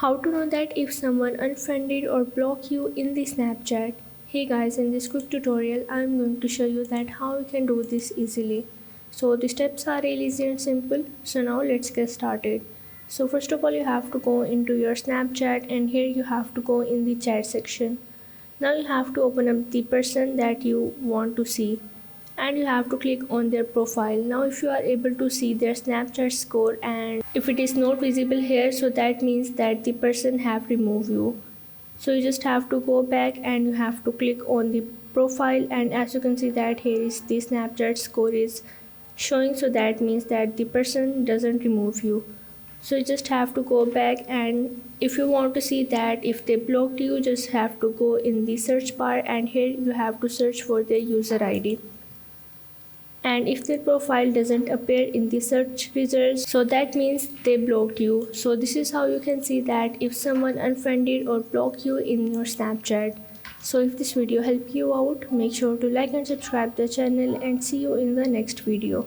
How to know that if someone unfriended or block you in the Snapchat? Hey guys, in this quick tutorial I am going to show you that how you can do this easily. So the steps are really easy and simple. So now let's get started. So first of all you have to go into your Snapchat and here you have to go in the chat section. Now you have to open up the person that you want to see and you have to click on their profile. Now if you are able to see their Snapchat score and if it is not visible here, so that means that the person have removed you. So you just have to go back and you have to click on the profile, and as you can see that here is the Snapchat score is showing, so that means that the person doesn't remove you. So you just have to go back, and if you want to see that if they blocked you, just have to go in the search bar and here you have to search for their user ID, and if their profile doesn't appear in the search results, so that means they blocked you. So this is how you can see that if someone unfriended or blocked you in your Snapchat. So if this video helped you out, make sure to like and subscribe the channel and see you in the next video.